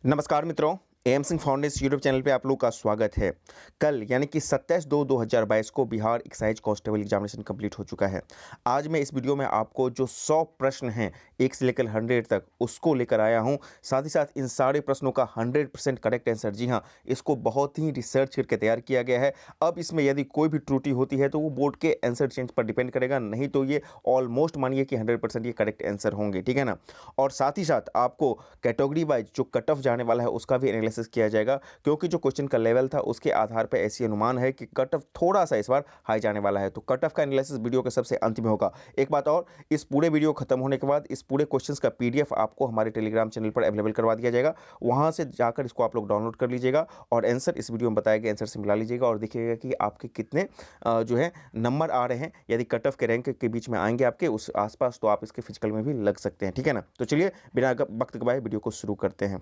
नमस्कार मित्रों, M Singh foundation YouTube channel पे आप लोगों का स्वागत है। कल यानी कि 27/2/2022 को Bihar excise constable examination complete हो चुका है। आज मैं इस वीडियो में आपको जो 100 प्रश्न हैं 1 से लेकर 100 तक उसको लेकर आया हूं। साथ ही साथ इन सारे प्रश्नों का 100% करेक्ट आंसर, जी हां, इसको बहुत ही रिसर्च करके तैयार किया गया है। अब इसमें यदि कोई भी त्रुटि होती है तो वो बोर्ड के आंसर चेंज पर डिपेंड करेगा, नहीं तो ये ऑलमोस्ट मानिए कि 100% ये करेक्ट आंसर होंगे, ठीक है ना। और साथ ही साथ आपको कैटेगरी वाइज जो कट ऑफ जाने वाला है उसका भी एनालिसिस किया जाएगा, क्योंकि जो क्वेश्चन का लेवल था उसके आधार पर ऐसी अनुमान है कि कट ऑफ थोड़ा सा इस बार हाई जाने वाला है। तो कट ऑफ का एनालिसिस वीडियो के सबसे अंत में होगा। एक बात और, इस पूरे वीडियो खत्म होने के बाद इस पूरे क्वेश्चंस का पीडीएफ आपको हमारे टेलीग्राम चैनल पर अवेलेबल करवा दिया जाएगा। वहां से जाकर इसको आप लोग डाउनलोड कर लीजिएगा और आंसर इस वीडियो में बताए गए आंसर से मिला लीजिएगा और देखिएगा कि आपके कितने जो है नंबर आ रहे हैं। यदि कट ऑफ के रैंक के बीच में आएंगे आपके उस आसपास, तो आप इसके फिजिकल में भी लग सकते हैं, ठीक है ना। तो चलिए बिना वक्त गवाए वीडियो को शुरू करते हैं।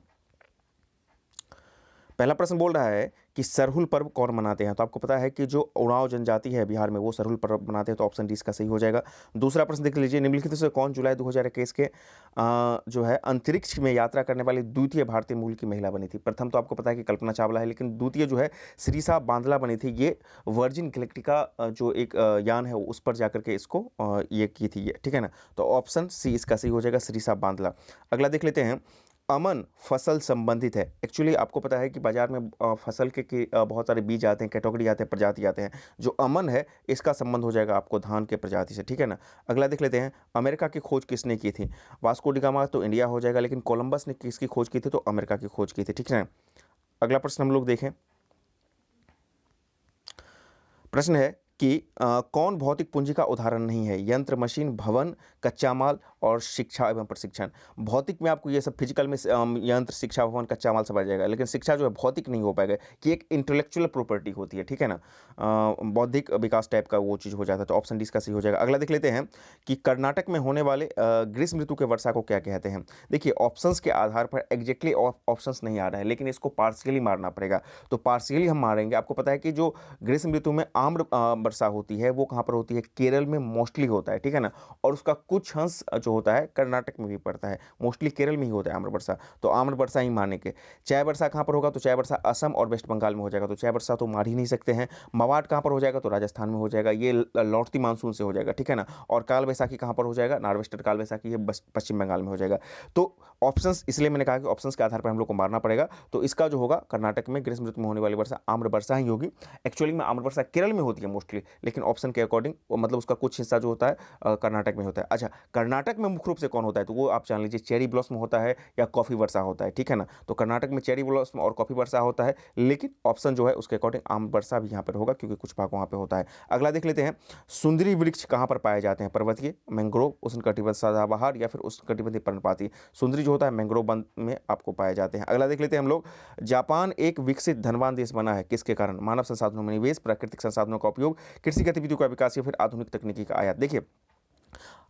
पहला प्रश्न बोल रहा है कि सरहुल पर्व कौन मनाते हैं। तो आपको पता है कि जो उरांव जनजाति है बिहार में वो सरहुल पर्व मनाते हैं, तो ऑप्शन डी इसका सही हो जाएगा। दूसरा प्रश्न देख लीजिए, निम्नलिखित में से कौन जुलाई 2021 के जो है अंतरिक्ष में यात्रा करने वाली द्वितीय भारतीय मूल की महिला बनी थी। प्रथम तो आपको पता है कि कल्पना चावला है, लेकिन द्वितीय जो है श्रीसा बांदला बनी थी। ये वर्जिन गैलेक्टिका जो एक यान है उस पर जाकर के इसको ये की थी ये, ठीक है ना। तो ऑप्शन सी इसका सही हो जाएगा, श्रीसा बांदला। अगला देख लेते हैं, अमन फसल संबंधित है। एक्चुअली आपको पता है कि बाजार में फसल के बहुत सारे बीज आते हैं, कैटेगरी आते हैं, प्रजाति आते हैं। जो अमन है इसका संबंध हो जाएगा आपको धान के प्रजाति से, ठीक है ना। अगला देख लेते हैं, अमेरिका की खोज किसने की थी। वास्को डी गामा तो इंडिया हो जाएगा, लेकिन कोलंबस ने किसकी खोज की थी, तो अमेरिका की खोज की थी, ठीक है ना। अगला प्रश्न हम लोग देखें। प्रश्न है कि कौन भौतिक पूंजी का उदाहरण नहीं है। यंत्र, मशीन, भवन, कच्चा माल और शिक्षा एवं प्रशिक्षण। भौतिक में आपको ये सब फिजिकल में यंत्र, शिक्षा, भवन, कच्चा माल सब आ जाएगा, लेकिन शिक्षा जो है भौतिक नहीं हो पाएगा कि एक इंटेलेक्चुअल प्रॉपर्टी होती है, ठीक है ना। बौद्धिक विकास टाइप का वो चीज़ हो जाता है, तो ऑप्शन डी इसका सही हो जाएगा। अगला देख लेते हैं कि कर्नाटक में होने वाले ग्रीष्म ऋतु के वर्षा को क्या कहते हैं। देखिए ऑप्शंस के आधार पर एग्जैक्टली ऑप्शंस नहीं आ रहा है, लेकिन इसको पार्शियली मारना पड़ेगा। तो पार्शियली हम मारेंगे। आपको पता है कि जो ग्रीष्म ऋतु में आम्र वर्षा होती है वो कहाँ पर होती है, केरल में मोस्टली होता है, ठीक है ना। और उसका कुछ अंश जो होता है कर्नाटक में भी पड़ता है, मोस्टली केरल में ही होता है आम्र वर्षा। तो आम्र वर्षा ही माने के। चाय वर्षा कहाँ पर होगा, तो चाय वर्षा असम और वेस्ट बंगाल में हो जाएगा, तो चाय वर्षा तो मार ही नहीं सकते हैं। मवाट कहाँ पर हो जाएगा, तो राजस्थान में हो जाएगा, ये लौटती मानसून से हो जाएगा, ठीक है ना। और काल वैसाखी कहाँ पर हो जाएगा, नॉर्वेस्टर काल वैसाखी ये पश्चिम बंगाल में हो जाएगा। तो ऑप्शंस, इसलिए मैंने कहा कि ऑप्शंस के आधार पर हम लोग को मारना पड़ेगा। तो इसका जो होगा कर्नाटक में ग्रीष्म ऋतु में होने वाली वर्षा आम्र वर्षा ही होगी। एक्चुअली में आम्र वर्षा केरल में होती है मोस्टली, लेकिन ऑप्शन के अकॉर्डिंग मतलब उसका कुछ हिस्सा जो होता है कर्नाटक में होता है। अच्छा, कर्नाटक में मुख्य रूप से कौन होता है, तो वो आप जान लीजिए चेरी ब्लॉसम होता है या कॉफी वर्षा होता है, ठीक है ना। तो कर्नाटक में चेरी ब्लॉसम और कॉफी वर्षा होता है, लेकिन ऑप्शन जो है उसके अकॉर्डिंग आम वर्षा भी यहाँ पर होगा, क्योंकि कुछ भाग वहाँ पे होता है। अगला देख लेते हैं, सुंदरी वृक्ष कहाँ पर पाए जाते हैं। पर्वतीय, मैंग्रोव, उष्णकटिबंधीय सदाबहार या फिर उष्णकटिबंधीय पर्णपाती। सुंदरी जो होता है मैंग्रोव वन में आपको पाए जाते हैं। अगला देख लेते हैं हम लोग, जापान एक विकसित धनवान देश बना है किसके कारण। मानव संसाधनों में निवेश, प्राकृतिक संसाधनों का उपयोग, कृषि गतिविधियों का विकास या फिर आधुनिक तकनीकी का आयात। देखिए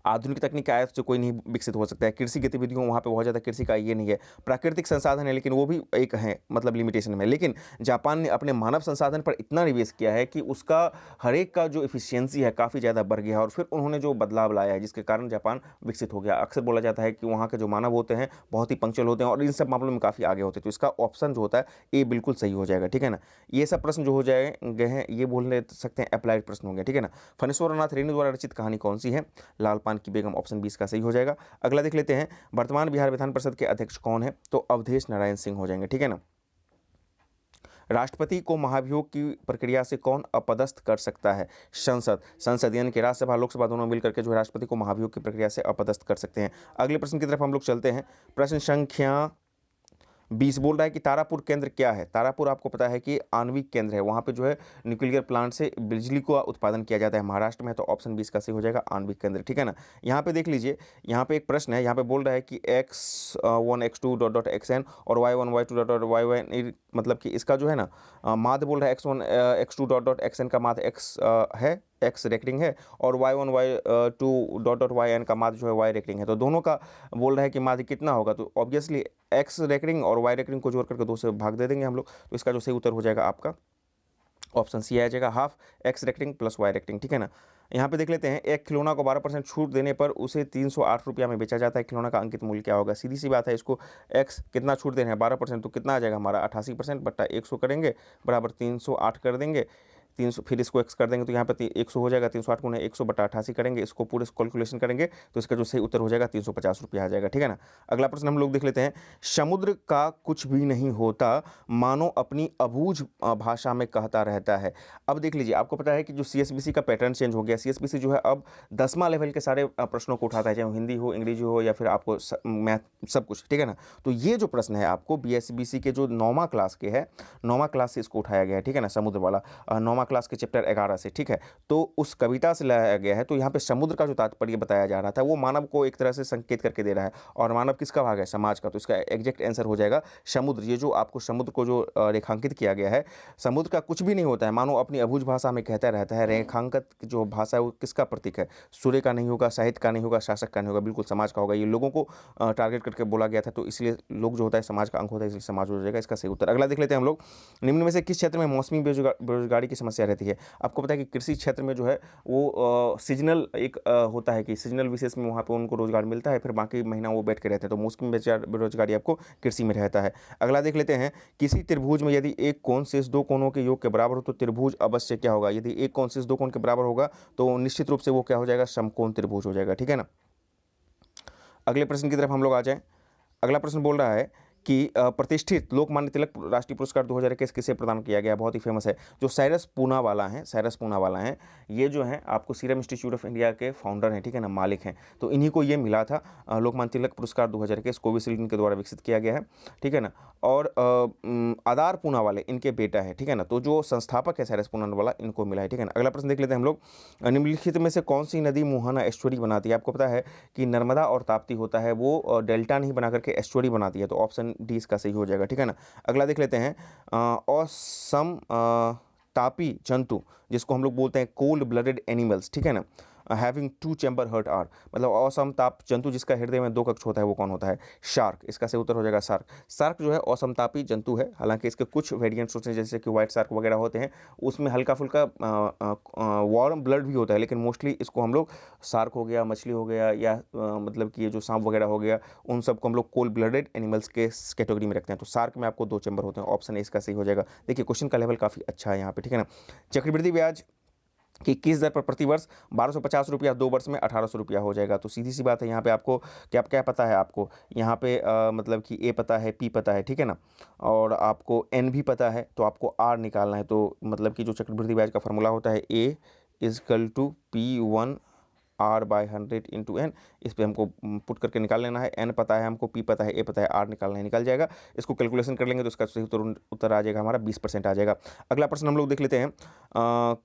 आधुनिक तकनीक के आयात से कोई नहीं विकसित हो सकता है। कृषि गतिविधियों वहाँ पे बहुत ज़्यादा कृषि का ये नहीं है। प्राकृतिक संसाधन है लेकिन वो भी एक है, मतलब लिमिटेशन में। लेकिन जापान ने अपने मानव संसाधन पर इतना निवेश किया है कि उसका हर एक का जो इफिशियंसी है काफ़ी ज़्यादा बढ़ गया है, और फिर उन्होंने जो बदलाव लाया है जिसके कारण जापान विकसित हो गया। अक्सर बोला जाता है कि वहाँ के जो मानव होते हैं बहुत ही पंक्चुअल होते हैं और इन सब मामलों में काफ़ी आगे होते हैं। तो इसका ऑप्शन जो होता है ये बिल्कुल सही हो जाएगा, ठीक है ना। ये सब प्रश्न जो हो जाएंगे हैं ये बोल सकते हैं अप्लाइड प्रश्न होंगे, ठीक है ना। फणीश्वरनाथ रेणु द्वारा रचित कहानी कौन सी है। लाल पान की बेगम, ऑप्शन 20 का सही हो जाएगा। अगला देख लेते हैं, वर्तमान बिहार विधान परिषद के अध्यक्ष कौन है, तो अवधेश नारायण सिंह हो जाएंगे, ठीक है ना। राष्ट्रपति को महाभियोग की प्रक्रिया से कौन अपदस्थ कर सकता है। संसद यानी कि राज्यसभा लोकसभा दोनों मिलकर के जो है राष्ट्रपति को महाभियोग की प्रक्रिया से अपदस्थ कर सकते हैं। अगले प्रश्न की तरफ हम लोग चलते हैं। प्रश्न संख्या 20 बोल रहा है कि तारापुर केंद्र क्या है। तारापुर आपको पता है कि आणविक केंद्र है, वहाँ पे जो है न्यूक्लियर प्लांट से बिजली का उत्पादन किया जाता है, महाराष्ट्र में है। तो ऑप्शन 20 का सही हो जाएगा, आणविक केंद्र, ठीक है ना। यहाँ पे देख लीजिए, यहाँ पे एक प्रश्न है, यहाँ पे बोल रहा है कि x1 x2 dot dot xn और y1 y2 dot dot yn, मतलब कि इसका जो है ना माध्य बोल रहा है x1 x2 dot dot xn का माध्य x है, एक्स रेकरिंग है, और y1 y2 dot dot yn का माध्य जो है y रेकरिंग है। तो दोनों का बोल रहा है कि माध्य कितना होगा, तो ऑब्वियसली एक्स रेकरिंग और वाई रेकरिंग को जोड़ करके 2 से भाग दे देंगे हम लोग। तो इसका जो सही उत्तर हो जाएगा आपका ऑप्शन सी आ जाएगा हाफ एक्स रेक्टिंग प्लस वाई रेक्टिंग, ठीक है ना। यहाँ पे देख लेते हैं, एक खिलौना को 12% छूट देने पर उसे 308 रुपया में बेचा जाता है, खिलौना का अंकित मूल्य क्या होगा। सीधी सी बात है, इसको एक्स कितना छूट देना है 12%, तो कितना आ जाएगा हमारा 88% बट्टा 100 करेंगे बराबर 308 कर देंगे, 300 फिर इसको एक्स कर देंगे तो यहाँ पे 100 हो जाएगा, 308 गुना 100 बटा 88 करेंगे, इसको पूरे कैलकुलेशन करेंगे तो इसका जो सही उत्तर हो जाएगा 350 रुपया आ जाएगा, ठीक है ना। अगला प्रश्न हम लोग देख लेते हैं, समुद्र का कुछ भी नहीं होता मानो अपनी अबूझ भाषा में कहता रहता है। अब देख लीजिए, आपको पता है कि जो सीएसबीसी का पैटर्न चेंज हो गया, सीएसबीसी जो है अब 10वां लेवल के सारे प्रश्नों को उठाता है, चाहे वो हिंदी हो, अंग्रेजी हो या फिर आपको मैथ सब कुछ, ठीक है ना। तो ये जो प्रश्न है आपको बीएसबीसी के जो 9वां क्लास के है, 9वां क्लास से इसको उठाया गया है, ठीक है ना, समुद्र वाला 9वां क्लास के चैप्टर 11 से, ठीक है। तो उस कविता से लाया गया है। तो यहाँ पे समुद्र का जो तात्पर्य बताया जा रहा था वो मानव को एक तरह से संकेत करके दे रहा है, और मानव किसका भाग है, समाज का। तो इसका एग्जैक्ट आंसर हो जाएगा समुद्र। ये जो आपको समुद्र को जो रेखांकित किया गया है, समुद्र का कुछ भी नहीं होता है मानो अपनी अबूझ भाषा में कहता रहता है। रेखांकित जो भाषा है वो किसका प्रतीक है, सूर्य का नहीं होगा, साहित्य का नहीं होगा, शासक का नहीं होगा, बिल्कुल समाज का होगा। ये लोगों को टारगेट करके बोला गया था, तो इसलिए लोग जो होता है समाज का अंग होता है, इसलिए समाज हो जाएगा इसका सही उत्तर। अगला देख लेते हैं हम लोग, निम्न में से किस क्षेत्र में मौसमी बेरोजगारी की समस्या रहती है। आपको पता है कि कृषि क्षेत्र में जो है वो सीजनल एक होता है कि सीजनल विशेष में वहाँ पे उनको रोजगार मिलता है, फिर बाकी महीना वो बैठ के रहते हैं, तो मौसमी बेरोजगारी आपको कृषि में रहता है। अगला देख लेते हैं, किसी त्रिभुज में यदि एक कोण शेष दो कोणों के योग के बराबर हो तो त्रिभुज अवश्य क्या होगा। यदि एक कोण शेष दो कोण के बराबर होगा तो निश्चित रूप से वो क्या हो जाएगा, समकोण त्रिभुज हो जाएगा, ठीक है ना। अगले प्रश्न की तरफ हम लोग आ जाएं। अगला प्रश्न बोल रहा है कि प्रतिष्ठित लोकमान्य तिलक राष्ट्रीय पुरस्कार 2021 किसे प्रदान किया गया, बहुत ही फेमस है। जो साइरस पूनावाला हैं, ये जो हैं आपको सीरम इंस्टीट्यूट ऑफ इंडिया के फाउंडर हैं, ठीक है ना, मालिक हैं। तो इन्हीं को ये मिला था लोकमान्य तिलक पुरस्कार 2021, कोविशील्ड इनके द्वारा विकसित किया गया है, ठीक है ना। और आदार पूनावाले इनके बेटा है, ठीक है ना। तो जो संस्थापक है साइरस पूनावाला, इनको मिला है, ठीक है ना। अगला प्रश्न देख लेते हैं हम लोग, निम्नलिखित में से कौन सी नदी मोहना एस्चुअरी बनाती है। आपको पता है कि नर्मदा और ताप्ती होता है वो डेल्टा नहीं बना करके एस्चुअरी बनाती है, तो ऑप्शन डी इसका सही हो जाएगा, ठीक है ना। अगला देख लेते हैं, असम तापी जंतु जिसको हम लोग बोलते हैं कोल्ड ब्लडेड एनिमल्स, ठीक है ना, हैविंग 2 चैम्बर हर्ट आर, मतलब असमताप जंतु जिसका हृदय में 2 कक्ष होता है वो कौन होता है, शार्क। इसका सही उत्तर हो जाएगा शार्क। शार्क जो है असमतापी जंतु है, हालांकि इसके कुछ वेरिएंट्स होते हैं जैसे कि व्हाइट शार्क वगैरह होते हैं, उसमें हल्का फुल्का वार्म ब्लड भी होता है, लेकिन मोस्टली इसको हम लोग शार्क हो गया, मछली हो गया, या मतलब कि ये जो सांप वगैरह हो गया, उन सबको हम लोग कोल्ड ब्लडेड एनिमल्स के कैटेगरी में रखते हैं। तो शार्क में आपको 2 चैम्बर होते हैं, ऑप्शन ए इसका सही हो जाएगा। देखिए क्वेश्चन का लेवल काफ़ी अच्छा है यहाँ पे, ठीक है ना। चक्रवृद्धि ब्याज कि किस दर पर प्रतिवर्ष 1250 रुपया 2 वर्ष में 1800 रुपया हो जाएगा। तो सीधी सी बात है, यहाँ पे आपको क्या क्या पता है, आपको यहाँ पे मतलब कि ए पता है, पी पता है, ठीक है ना, और आपको एन भी पता है, तो आपको आर निकालना है। तो मतलब कि जो चक्रवृद्धि ब्याज का फॉर्मूला होता है A equal to P1 R by 100 into N, इस पर हमको पुट करके निकाल लेना है। एन पता है हमको, पी पता है, ए पता है, आर निकालना है, निकल जाएगा। इसको कैलकुलेशन कर लेंगे तो इसका सही उत्तर आ जाएगा हमारा 20% आ जाएगा। अगला प्रश्न हम लोग देख लेते हैं,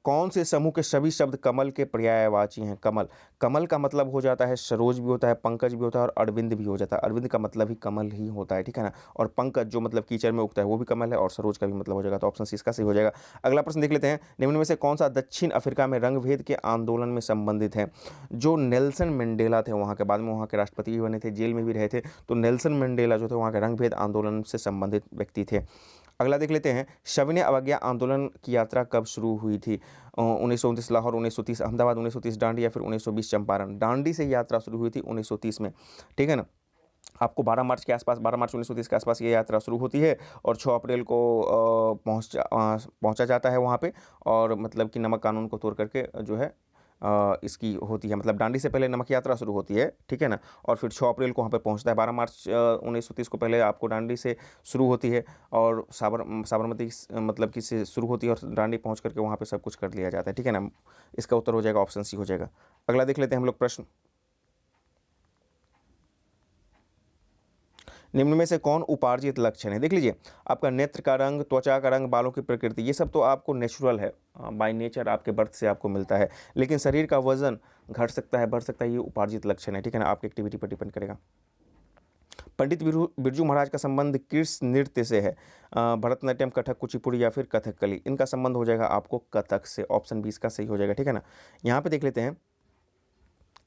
कौन से समूह के सभी शब्द कमल के पर्यायवाची हैं। कमल, कमल का मतलब हो जाता है सरोज भी होता है, पंकज भी होता है, और अरविंद भी हो जाता है। अरविंद का मतलब ही कमल ही होता है, ठीक है ना। और पंकज जो मतलब कीचड़ में उगता है वो भी कमल है, और सरोज का भी मतलब हो जाएगा। तो ऑप्शन सी इसका सही हो जाएगा। अगला प्रश्न देख लेते हैं, निम्न में से कौन सा दक्षिण अफ्रीका में रंगभेद के आंदोलन में संबंधित है। जो नेल्सन मंडेला थे वहाँ के, बाद में वहाँ के राष्ट्रपति भी बने थे, जेल में भी रहे थे, तो नेल्सन मंडेला जो थे वहाँ के रंगभेद आंदोलन से संबंधित व्यक्ति थे। अगला देख लेते हैं, सविनय अवज्ञा आंदोलन की यात्रा कब शुरू हुई थी। 1929 लाहौर, 1930 अहमदाबाद, 1930 डांडी, या फिर 1920 चंपारण। डांडी से यात्रा शुरू हुई थी 1930 में, ठीक है ना। आपको 12 मार्च के आसपास, 12 मार्च 1930 के आसपास ये यात्रा शुरू होती है, और 6 अप्रैल को पहुंचा जाता है वहाँ पे, और मतलब कि नमक कानून को तोड़ करके जो है इसकी होती है, मतलब डांडी से पहले नमक यात्रा शुरू होती है, ठीक है ना, और फिर 6 अप्रैल को वहाँ पे पहुँचता है। 12 मार्च 1930 को पहले आपको डांडी से शुरू होती है, और साबरमती मतलब कि से शुरू होती है, और डांडी पहुँच करके वहाँ पे सब कुछ कर लिया जाता है, ठीक है ना। इसका उत्तर हो जाएगा ऑप्शन सी हो जाएगा। अगला देख लेते हैं हम लोग प्रश्न, निम्न में से कौन उपार्जित लक्षण है। देख लीजिए, आपका नेत्र का रंग, त्वचा का रंग, बालों की प्रकृति, ये सब तो आपको नेचुरल है, बाय नेचर आपके बर्थ से आपको मिलता है। लेकिन शरीर का वजन घट सकता है, बढ़ सकता है, ये उपार्जित लक्षण है, ठीक है ना, आपकी एक्टिविटी पर डिपेंड करेगा। पंडित बिरजू महाराज का संबंध किस नृत्य से है। भरतनाट्यम, कथक, कुचिपुड़ी, या फिर कथकली। इनका संबंध हो जाएगा आपको कथक से, ऑप्शन बी इसका सही हो जाएगा, ठीक है ना। यहाँ पे देख लेते हैं,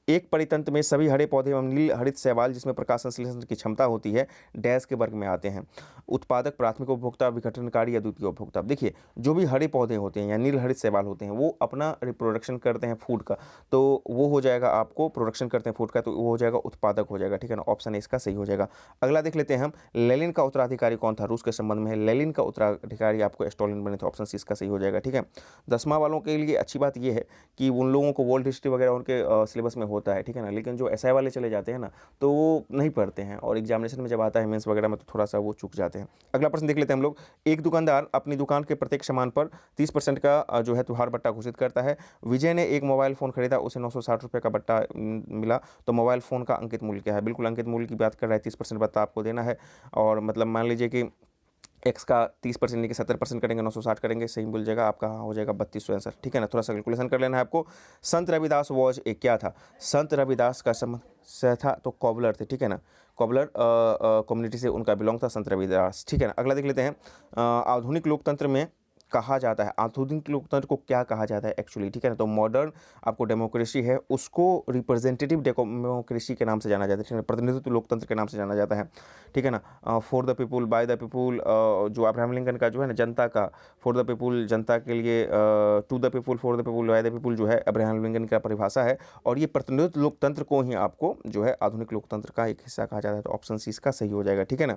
एक परितंत्र में सभी हरे पौधे एवं नील हरित शैवाल जिसमें प्रकाश संश्लेषण की क्षमता होती है डैश के वर्ग में आते हैं। उत्पादक, प्राथमिक उपभोक्ता, विघटनकारी या द्वितीय उपभोक्ता। देखिए जो भी हरे पौधे होते हैं या नील हरित शैवाल होते हैं वो अपना रिप्रोडक्शन करते हैं फूड का, तो वो हो जाएगा आपको प्रोडक्शन करते हैं फूड का, तो वो हो जाएगा उत्पादक हो जाएगा, ठीक है ना। ऑप्शन ए इसका सही हो जाएगा। अगला देख लेते हैं हम, लेनिन का उत्तराधिकारी कौन था? रूस के संबंध में है। लेनिन का उत्तराधिकारी आपको स्टालिन बने थे। ऑप्शन सी इसका सही हो जाएगा, ठीक है। 10वां वालों के लिए अच्छी बात ये है कि उन लोगों को वर्ल्ड हिस्ट्री वगैरह उनके सिलेबस में होता है, ठीक है ना। लेकिन जो एसआई वाले चले जाते हैं ना तो वो नहीं पढ़ते हैं और एग्जामिनेशन में जब आता है मेंस वगैरह में तो थोड़ा सा वो चूक जाते हैं। अगला प्रश्न देख लेते हैं हम लोग। एक दुकानदार अपनी दुकान के प्रत्येक सामान पर 30% का जो है त्योहार बट्टा घोषित करता है। विजय ने एक मोबाइल फ़ोन खरीदा, उसे 960 रुपये का बट्टा मिला, तो मोबाइल फ़ोन का अंकित मूल्य क्या है? बिल्कुल अंकित मूल्य की बात कर रहा है, 30% बट्टा आपको देना है। और मतलब मान लीजिए कि एक्स का 30% यानी कि 70% करेंगे, 960 करेंगे, सही मिल जाएगा आपका, हो जाएगा 3200 आंसर, ठीक है ना। थोड़ा सा कैलकुलेशन कर लेना है आपको। संत रविदास वॉज एक क्या था? संत रविदास का संबंध से था तो कॉबलर थे, ठीक है ना। कॉबलर कम्युनिटी से उनका बिलोंग था संत रविदास, ठीक है ना। अगला देख लेते हैं। आधुनिक लोकतंत्र में कहा जाता है, आधुनिक लोकतंत्र को क्या कहा जाता है एक्चुअली, ठीक है ना। तो मॉडर्न आपको डेमोक्रेसी है उसको रिप्रेजेंटेटिव डेमोक्रेसी के नाम से जाना जाता है, ठीक है ना। प्रतिनिधित्व लोकतंत्र के नाम से जाना जाता है, ठीक है ना। For the people by the people, जो अब्राहम लिंकन का जो है ना जनता का, फॉर द पीपुल जनता के लिए, to the people for the people by the people जो है अब्राहम लिंकन का परिभाषा है। और ये प्रतिनिधित्व लोकतंत्र को ही आपको जो है आधुनिक लोकतंत्र का एक हिस्सा कहा जाता है। तो ऑप्शन सी इसका सही हो जाएगा, ठीक है ना।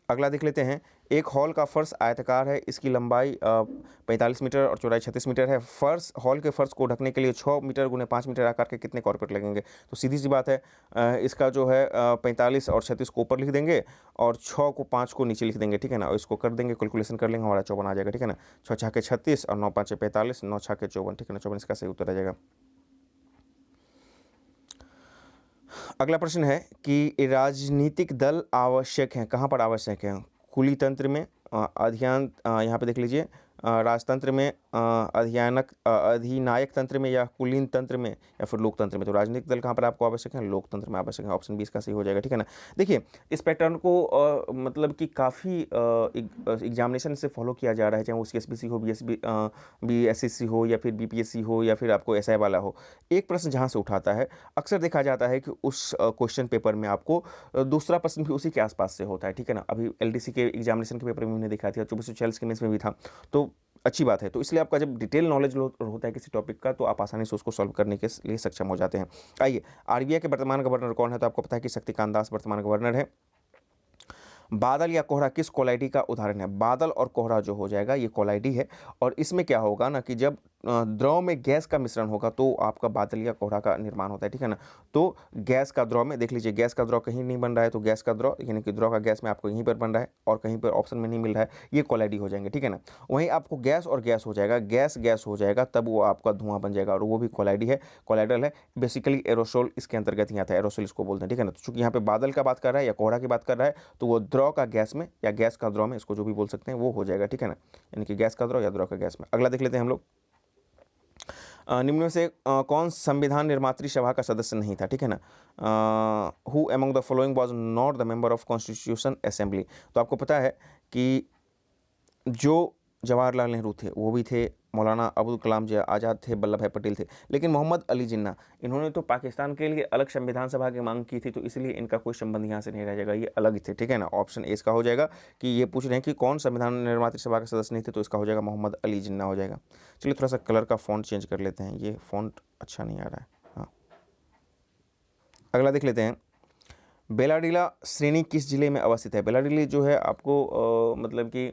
अगला देख लेते हैं। एक हॉल का फर्श आयताकार है, इसकी लंबाई 45 मीटर और चौड़ाई 36 मीटर है। फर्श हॉल के फर्श को ढकने के लिए 6 मीटर गुने 5 मीटर आकार के कितने कॉर्पोरेट लगेंगे? तो सीधी सी बात है, इसका जो है 45 और 36 को ऊपर लिख देंगे और 6 को 5 को नीचे लिख देंगे, ठीक है ना। और इसको कर देंगे, कैलकुलेशन कर लेंगे, हमारा 54 आ जाएगा, ठीक है ना। 6 छाके 36 और 9 पाँचे 45, 9 छाके 54, ठीक है ना। 54 इसका सही उत्तर आ जाएगा। अगला प्रश्न है कि राजनीतिक दल आवश्यक हैं, कहाँ पर आवश्यक हैं? कुली तंत्र में, यहाँ पे देख लीजिए, राजतंत्र में, अधिनायक तंत्र में या कुलीन तंत्र में या फिर लोकतंत्र में। तो राजनीतिक दल कहाँ पर आपको आवश्यक है? लोकतंत्र में आवश्यक है। ऑप्शन 20 का सही हो जाएगा, ठीक है ना। देखिए इस पैटर्न को मतलब कि काफ़ी एग्जामिनेशन से फॉलो किया जा रहा है, चाहे वो CSBC हो, BSSC हो या फिर BPSC हो या फिर आपको SI वाला हो। एक प्रश्न जहाँ से उठाता है अक्सर देखा जाता है कि उस क्वेश्चन पेपर में आपको दूसरा प्रश्न भी उसी के आसपास से होता है, ठीक है ना। अभी LDC के एग्जामिनेशन के पेपर में मैंने दिखाया था, 2446 के मेंस में भी था, तो अच्छी बात है। तो इसलिए आपका जब डिटेल नॉलेज होता है किसी टॉपिक का तो आप आसानी से उसको सॉल्व करने के लिए सक्षम हो जाते हैं। आइए, RBI के वर्तमान गवर्नर कौन है? तो आपको पता है कि शक्तिकांत दास वर्तमान गवर्नर है। बादल या कोहरा किस कोलाइडी का उदाहरण है? बादल और कोहरा जो हो जाएगा ये कोलाइडी है। और इसमें क्या होगा ना कि जब द्रव में गैस का मिश्रण होगा तो आपका बादल या कोहरा का निर्माण होता है, ठीक है ना। तो गैस का द्रव में देख लीजिए, गैस का द्रव कहीं नहीं बन रहा है, तो गैस का द्रव यानी कि द्रव का गैस में आपको यहीं पर बन रहा है और कहीं पर ऑप्शन में नहीं मिल रहा है, ये कोलाइडी हो जाएंगे, ठीक है ना। वहीं आपको गैस और गैस हो जाएगा, गैस गैस हो जाएगा तब वो आपका धुआं बन जाएगा और वो भी कोलाइडी है, कोलाइडल है। बेसिकली एरोसोल इसके अंतर्गत ही आता है, एरोसोल इसको बोलते हैं, ठीक है ना। तो चूंकि यहाँ पे बादल का बात कर रहा है या कोहरा की बात कर रहा है तो वो द्रव का गैस में या गैस का द्रव में, इसको जो भी बोल सकते हैं, वो हो जाएगा, ठीक है ना। यानी कि गैस का द्रव या द्रव का गैस में। अगला देख लेते हैं हम लोग। निम्न में से कौन संविधान निर्मात्री सभा का सदस्य नहीं था, ठीक है ना। Who among the following was not the member of constitution assembly? तो आपको पता है कि जो जवाहरलाल नेहरू थे वो भी थे, मौलाना अबुल कलाम जी आज़ाद थे, वल्लभ भाई पटेल थे, लेकिन मोहम्मद अली जिन्ना इन्होंने तो पाकिस्तान के लिए अलग संविधान सभा की मांग की थी, तो इसलिए इनका कोई संबंध यहाँ से नहीं रह जाएगा, ये अलग थे, ठीक है ना। ऑप्शन ए इसका हो जाएगा कि ये पूछ रहे हैं कि कौन संविधान निर्मात्री सभा का सदस्य नहीं थे, तो इसका हो जाएगा मोहम्मद अली जिन्ना हो जाएगा। चलिए थोड़ा सा कलर का फॉन्ट चेंज कर लेते हैं, ये फॉन्ट अच्छा नहीं आ रहा है। हाँ, अगला देख लेते हैं। बेलाडीला श्रेणी किस जिले में अवस्थित है? बेलाडीला जो है आपको मतलब कि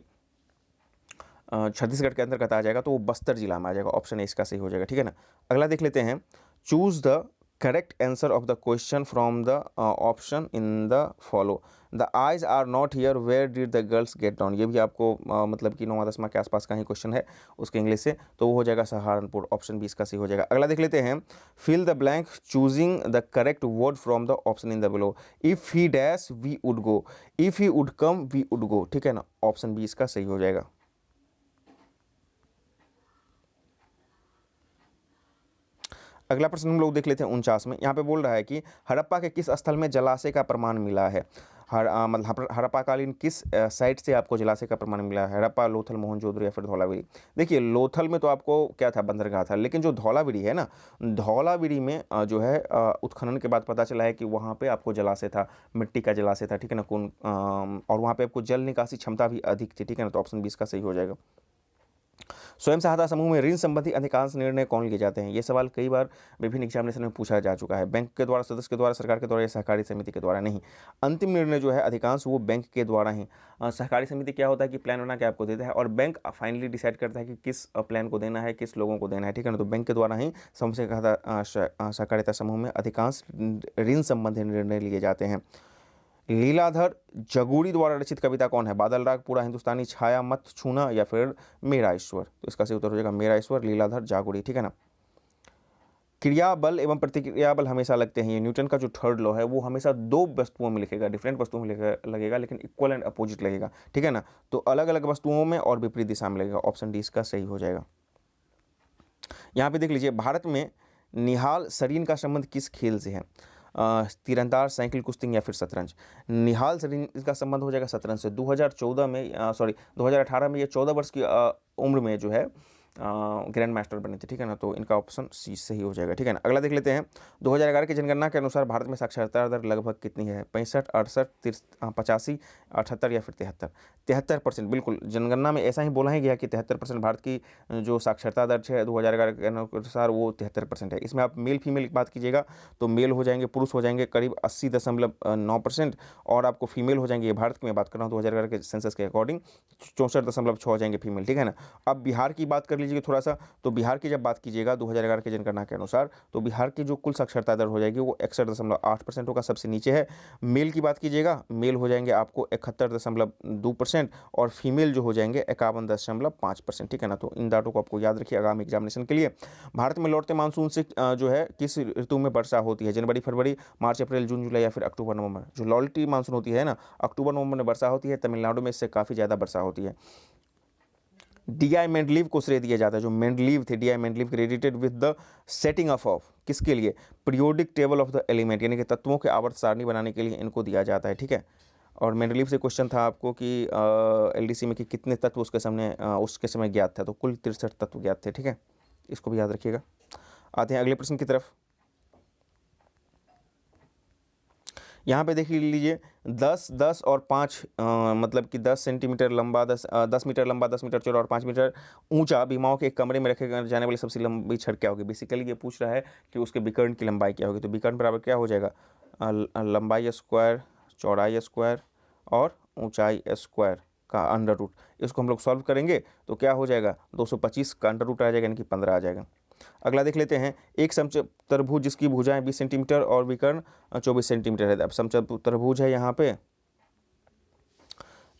छत्तीसगढ़ के अंतर्गत आ जाएगा, तो वो बस्तर जिला में आ जाएगा। ऑप्शन ए इसका सही हो जाएगा, ठीक है ना। अगला देख लेते हैं। Choose the correct answer of the question from the option in the follow. The eyes are not here, where did the girls get down? ये भी आपको मतलब कि 9वां 10वां के आसपास का ही क्वेश्चन है उसके इंग्लिश से, तो वो हो जाएगा सहारनपुर। ऑप्शन 20 का सही हो जाएगा। अगला देख लेते हैं। Fill the blank choosing the correct word from the option in the below. If he dash we would go, if he would come we would go, ठीक है ना। ऑप्शन 20 का सही हो जाएगा। अगला प्रश्न हम लोग देख लेते हैं 49 में। यहाँ पे बोल रहा है कि हड़प्पा के किस स्थल में जलाशय का प्रमाण मिला है। मतलब हड़प्पाकालीन किस साइट से आपको जलाशय का प्रमाण मिला है। हड़प्पा, लोथल, मोहनजोदड़ो या फिर धौलावीरी। देखिए लोथल में तो आपको क्या था, बंदरगाह था, लेकिन जो धौलावीरी है ना, धौलावीरी में जो है उत्खनन के बाद पता चला है कि वहाँ पे आपको जलाशय था, मिट्टी का जलाशय था, ठीक है ना। और वहाँ पे आपको जल निकासी क्षमता भी अधिक थी, ठीक है ना। तो ऑप्शन 20 का सही हो जाएगा। स्वयं सहायता समूह में ऋण संबंधी अधिकांश निर्णय कौन लिए जाते हैं। ये सवाल कई बार विभिन्न एग्जामिनेशन में पूछा जा चुका है। बैंक के द्वारा, सदस्य के द्वारा, सरकार के द्वारा या सहकारी समिति के द्वारा। नहीं, अंतिम निर्णय जो है अधिकांश वो बैंक के द्वारा ही। सहकारी समिति क्या होता है कि प्लान बना के आपको देता है और बैंक फाइनली डिसाइड करता है कि किस प्लान को देना है, किस लोगों को देना है, ठीक है ना। तो बैंक के द्वारा ही सहकारिता समूह में अधिकांश ऋण संबंधी निर्णय लिए जाते हैं। लीलाधर जगूड़ी द्वारा रचित कविता कौन है। बादल राग, पूरा हिंदुस्तानी, छाया, मत छूना या फिर मेरा ईश्वर। तो इसका सही उत्तर हो जाएगा मेरा ईश्वर, लीलाधर जागुड़ी, ठीक है ना। क्रिया बल एवं प्रतिक्रिया बल हमेशा लगते हैं। ये न्यूटन का जो थर्ड लॉ है वो हमेशा दो वस्तुओं में लिखेगा, डिफरेंट वस्तुओं में लगेगा, लेकिन इक्वल एंड अपोजिट लगेगा, ठीक है ना। तो अलग अलग वस्तुओं में और विपरीत दिशा में लगेगा। ऑप्शन डी इसका सही हो जाएगा। यहाँ पे देख लीजिए, भारत में निहाल सरीन का संबंध किस खेल से है। तीरंदाज, साइकिल, कुश्ती या फिर शतरंज। निहाल सरीन का संबंध हो जाएगा शतरंज से। 2014 में 2018 में ये 14 वर्ष की उम्र में जो है ग्रैंड मास्टर बने थे, ठीक है ना। तो इनका ऑप्शन सी सही हो जाएगा, ठीक है ना। अगला देख लेते हैं। 2011 की जनगणना के अनुसार भारत में साक्षरता दर लगभग कितनी है। 65, 68, 85, 78 या फिर 73। 73%, बिल्कुल। जनगणना में ऐसा ही बोला ही गया कि 73% भारत की जो साक्षरता दर है 2011 के अनुसार वो 73% है। इसमें आप मेल फीमेल की बात कीजिएगा तो मेल हो जाएंगे, पुरुष हो जाएंगे करीब 80.9% और आपको फीमेल हो जाएंगे, भारत की मैं बात कर रहा हूँ 2011 के सेंसस के अकॉर्डिंग 64.6 हो जाएंगे फीमेल, ठीक है ना। अब बिहार की बात कर लीजिए थोड़ा सा, तो बिहार की जब बात कीजिएगा 2011 की जनगणना के अनुसार, तो बिहार की जो कुल साक्षरता दर हो जाएगी वो 61.8% होगा, सबसे नीचे है। मेल की बात कीजिएगा, मेल हो जाएंगे आपको 71.2% और फीमेल जो हो जाएंगे 51.5%, ठीक है ना। तो इन डाटों को आपको याद रखिए आगामी एग्जामिनेशन के लिए। भारत में लौटते मानसून से जो है किस ऋतु में वर्षा होती है। जनवरी, फरवरी, मार्च, अप्रैल, जून, जुलाई या फिर अक्टूबर, नवंबर। जो लौटती मानसून होती है ना, अक्टूबर नवंबर में वर्षा होती है। तमिलनाडु में इससे काफ़ी ज़्यादा वर्षा होती है। डी.आई. मेंडलीव को श्रेय दिया जाता है। जो मेंडलीव थे, D I. Mendeleev credited with the setting of किसके लिए, periodic table of the element, यानी कि तत्वों के आवर्त सारणी बनाने के लिए इनको दिया जाता है, ठीक है। और मेंडलीव से क्वेश्चन था आपको कि एलडीसी में कि कितने तत्व उसके समय ज्ञात था, तो कुल 63 तत्व ज्ञात थे, ठीक है। इसको भी याद रखिएगा। आते हैं अगले प्रश्न की तरफ। यहाँ पे देख लीजिए 10, 10 और 5 मतलब कि 10 सेंटीमीटर लंबा, 10 मीटर लंबा, 10 मीटर चौड़ा और 5 मीटर ऊंचा बीमाओं के एक कमरे में रखे जाने वाली सबसे लंबी छड़ क्या होगी। बेसिकली ये पूछ रहा है कि उसके विकर्ण की लंबाई क्या होगी। तो विकर्ण बराबर क्या हो जाएगा, लंबाई स्क्वायर, चौड़ाई स्क्वायर और ऊंचाई स्क्वायर का अंडर रूट। इसको हम लोग सॉल्व करेंगे तो क्या हो जाएगा, 225 का अंडर रूट आ जाएगा, यानी कि 15 आ जाएगा। अगला देख लेते हैं। एक समचतुर्भुज जिसकी भुजाएं 20 सेंटीमीटर और विकर्ण 24 सेंटीमीटर है। अब समचतुर्भुज है यहाँ पे,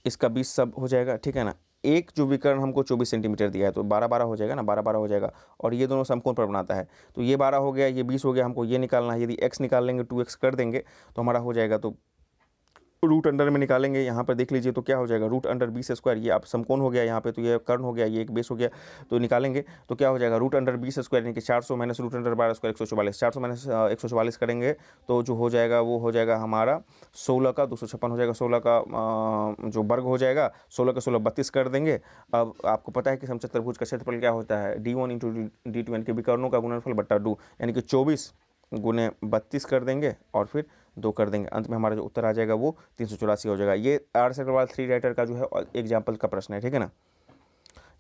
इसका 20 सब हो जाएगा, ठीक है ना। एक जो विकर्ण हमको 24 सेंटीमीटर दिया है तो 12-12 हो जाएगा ना, 12-12 हो जाएगा। और ये दोनों समकोण पर बनाता है, तो ये 12 हो गया, ये 20 हो गया। हमको ये निकालना है, यदि x निकाल लेंगे 2x कर देंगे तो हमारा हो जाएगा। तो रूट अंडर में निकालेंगे, यहाँ पर देख लीजिए तो क्या हो जाएगा, रूट अंडर 20 स्क्वायर, ये आप समकोण हो गया यहाँ पे, तो ये कर्ण हो गया, ये एक बेस हो गया। तो निकालेंगे तो क्या हो जाएगा, रूट अंडर 20 स्क्वायर यानी कि 400 minus root under 12 square 144, 400 minus 144 करेंगे तो जो हो जाएगा वो हो जाएगा हमारा 16 का 256 हो जाएगा। 16 का जो वर्ग हो जाएगा, 16 का 16 32 कर देंगे। अब आपको पता है कि समचतुर्भुज का क्षेत्रफल क्या होता है, D1 इंटू D2, यानी कि विकर्णों का गुणनफल बट्टा 2, यानी कि 24 गुने 32 कर देंगे और फिर 2 कर देंगे। अंत में हमारा जो उत्तर आ जाएगा वो 384 हो जाएगा। ये आर अग्रवाल 3 राइटर का जो है एग्जाम्पल का प्रश्न है, ठीक है ना।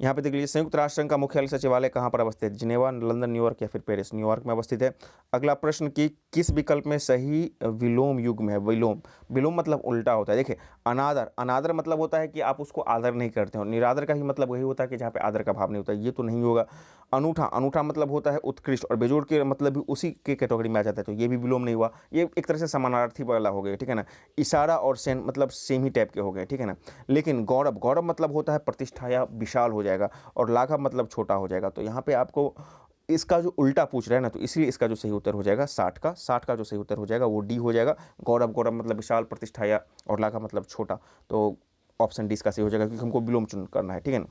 यहाँ पे देख लीजिए, संयुक्त राष्ट्र संघ का मुख्यालय सचिवालय कहाँ पर अवस्थित है, जिनेवा, लंदन, न्यूयॉर्क या फिर पेरिस। न्यूयॉर्क में अवस्थित है। अगला प्रश्न कि किस विकल्प में सही विलोम युग्म है। विलोम, विलोम मतलब उल्टा होता है। देखिए अनादर, अनादर मतलब होता है कि आप उसको आदर नहीं करते हो। निरादर का ही मतलब वही होता है कि जहाँ पे आदर का भाव नहीं होता, ये तो नहीं होगा। अनूठा, अनूठा मतलब होता है उत्कृष्ट, और बेजोड़ के मतलब भी उसी के कैटेगरी में आ जाता है, तो ये भी विलोम नहीं हुआ। ये एक तरह से समानार्थी वाला हो गया, ठीक है ना। इशारा और सेन मतलब सेम ही टाइप के हो गए, ठीक है ना। लेकिन गौरव, गौरव मतलब होता है प्रतिष्ठा या विशाल हो जाएगा, और लाघव मतलब छोटा हो जाएगा। तो यहाँ पे आपको इसका जो उल्टा पूछ रहा है ना, तो इसलिए इसका जो सही उत्तर हो जाएगा 60 का, 60 का जो सही उत्तर हो जाएगा वो डी हो जाएगा। गौरव, गौरव मतलब विशाल, प्रतिष्ठा या और लाघव मतलब छोटा। तो ऑप्शन डी इसका सही हो जाएगा, क्योंकि हमको विलोम चुन करना है, ठीक है ना।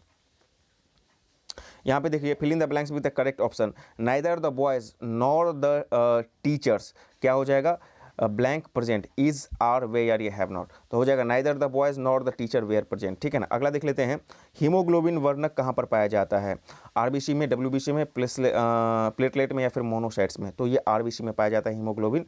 यहाँ पे देखिए fill in the blanks with the correct option. Neither the boys nor the teachers क्या हो जाएगा, blank present is are were ये हैव नॉट, तो हो जाएगा neither the boys nor the teacher were present, ठीक है ना। अगला देख लेते हैं, हीमोग्लोबिन वर्णक कहाँ पर पाया जाता है, आरबीसी में, डब्ल्यूबीसी में, प्लेटलेट में या फिर मोनोसाइट्स में, तो ये आरबीसी में पाया जाता है हीमोग्लोबिन।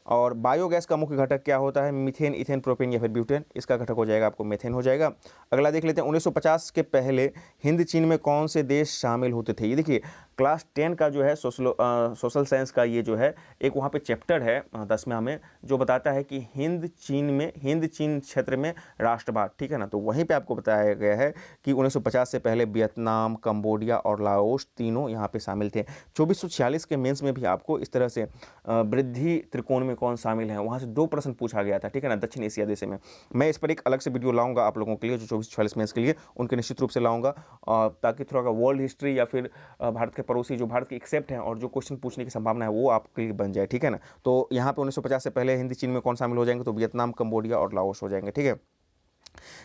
और बायोगैस का मुख्य घटक क्या होता है, मीथेन, इथेन, प्रोपेन या फिर ब्यूटेन, इसका घटक हो जाएगा आपको मेथेन हो जाएगा। अगला देख लेते हैं, 1950 के पहले हिंद चीन में कौन से देश शामिल होते थे। ये देखिए क्लास 10 का जो है सोशल साइंस का ये जो है एक वहाँ पे चैप्टर है 10वां में, जो बताता है कि हिंद चीन क्षेत्र में राष्ट्रवाद, ठीक है ना। तो वहीं पे आपको बताया गया है कि 1950 से पहले वियतनाम, कंबोडिया और लाओस तीनों यहाँ पे शामिल थे। 2446 के मेंस में भी आपको इस तरह से वृद्धि त्रिकोण में कौन शामिल है, वहाँ से 2 प्रश्न पूछा गया था, ठीक है ना, दक्षिण एशिया देश में। मैं इस पर एक अलग से वीडियो लाऊंगा आप लोगों के लिए, जो 2446 मेंस के लिए उनके निश्चित रूप से लाऊंगा, ताकि थोड़ा वर्ल्ड हिस्ट्री या फिर भारत के पड़ोसी जो भारत के एक्सेप्ट हैं और जो क्वेश्चन पूछने की संभावना है वो आपके लिए बन जाए, ठीक है ना। तो यहाँ पे 1950 से पहले हिंदी चीन में कौन शामिल हो जाएंगे, तो वियतनाम, कंबोडिया और लाओस हो जाएंगे, ठीक है।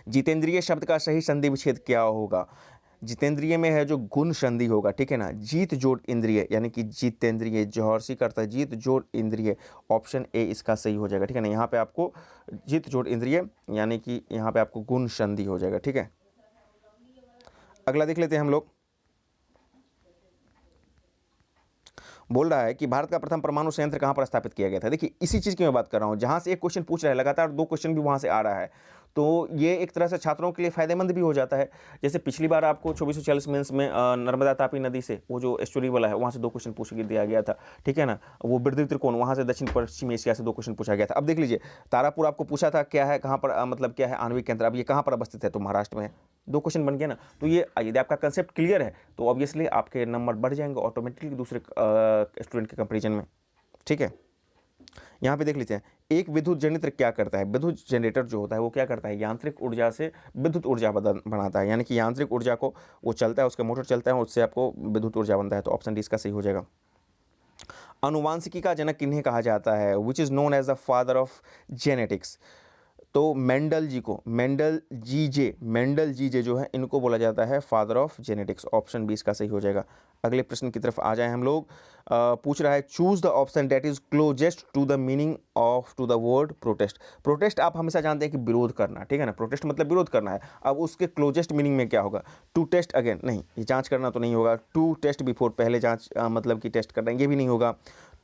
जितेंद्रिय शब्द का सही संधि विच्छेद क्या होगा, जितेंद्रिय में है जो गुण संधि होगा, ठीक है ना। जीत जोड़ इंद्रिय यानी कि जितेंद्रिय, जौहरसी करता है जीत जोड़ इंद्रिय, ऑप्शन ए इसका सही हो जाएगा, ठीक है ना। यहाँ पे आपको जीत जोड़ इंद्रिय यानी कि यहाँ पे आपको गुण संधि हो जाएगा, ठीक है। अगला देख लेते हैं हम लोग, बोल रहा है कि भारत का प्रथम परमाणु संयंत्र कहाँ पर स्थापित किया गया था। देखिए इसी चीज़ की मैं बात कर रहा हूँ, जहाँ से एक क्वेश्चन पूछ रहा है लगातार 2 क्वेश्चन भी वहाँ से आ रहा है, तो ये एक तरह से छात्रों के लिए फायदेमंद भी हो जाता है। जैसे पिछली बार आपको 2440 मेंस में नर्मदा तापी नदी से वो जो एस्टोरी वाला है वहाँ से 2 क्वेश्चन पूछ के दिया गया था, ठीक है ना। वो वृद्धि त्रिकोण वहाँ से दक्षिण पश्चिम एशिया से 2 क्वेश्चन पूछा गया था। अब देख लीजिए तारापुर आपको पूछा था क्या है, कहाँ पर मतलब क्या है आणविक केंद्र, अब ये कहाँ पर अवस्थित है, तो महाराष्ट्र में है, 2 क्वेश्चन बन गया ना। तो ये यदि आपका कंसेप्ट क्लियर है तो ऑब्वियसली आपके नंबर बढ़ जाएंगे ऑटोमेटिकली दूसरे स्टूडेंट के कंपेरिजन में, ठीक है। यहाँ पे देख लीजिए एक विद्युत जनरेटर क्या करता है, विद्युत जनरेटर जो होता है वो क्या करता है, यांत्रिक ऊर्जा से विद्युत ऊर्जा बनाता है, यानी कि यांत्रिक ऊर्जा को वो चलता है, उसका मोटर चलता है, उससे आपको विद्युत ऊर्जा बनता है, तो ऑप्शन डी इसका सही हो जाएगा। अनुवांशिकी का जनक किन्हें कहा जाता है, which is known as the father of genetics, तो मेंडल जी जे जो है इनको बोला जाता है father of genetics, option B इसका सही हो जाएगा। अगले प्रश्न की तरफ आ जाए हम लोग, पूछ रहा है choose the option that is closest to the meaning of to the word protest. Protest आप हमेशा जानते हैं कि विरोध करना, ठीक है ना, प्रोटेस्ट मतलब विरोध करना है। अब उसके क्लोजेस्ट मीनिंग में क्या होगा, टू टेस्ट अगेन नहीं, ये जांच करना तो नहीं होगा, टू टेस्ट बिफोर पहले जांच मतलब कि टेस्ट करना ये भी नहीं होगा,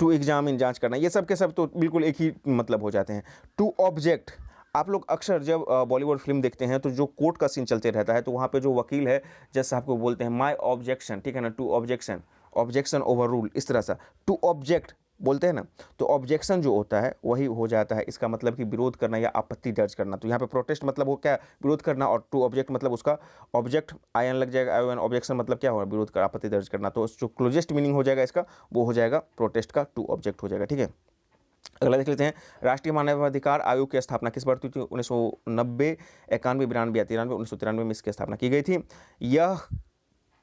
टू एग्जामिन जांच करना, ये सब के सब तो बिल्कुल एक ही मतलब हो जाते हैं। टू ऑब्जेक्ट, आप लोग अक्सर जब बॉलीवुड फिल्म देखते हैं तो जो कोर्ट का सीन चलते रहता है तो वहाँ पे जो वकील है जज साहब को बोलते हैं माय ऑब्जेक्शन, ठीक है ना, to objection, objection overrule, इस तरह से टू ऑब्जेक्ट बोलते हैं ना, तो ऑब्जेक्शन जो होता है वही हो जाता है इसका मतलब कि विरोध करना या आपत्ति दर्ज करना। तो यहाँ पे प्रोटेस्ट मतलब वो क्या, विरोध करना, और टू ऑब्जेक्ट मतलब उसका ऑब्जेक्ट आयन लग जाएगा, आयन ऑब्जेक्शन मतलब क्या होगा, विरोध कर आपत्ति दर्ज करना। तो जो क्लोजेस्ट मीनिंग हो जाएगा इसका वो हो जाएगा प्रोटेस्ट का, टू ऑब्जेक्ट हो जाएगा, ठीक है। अगला देख लेते हैं, राष्ट्रीय मानवाधिकार आयोग की स्थापना किस वर्ष हुई थी, 1990, 91, 92 या 93, 1993 में इसकी स्थापना की गई थी। यह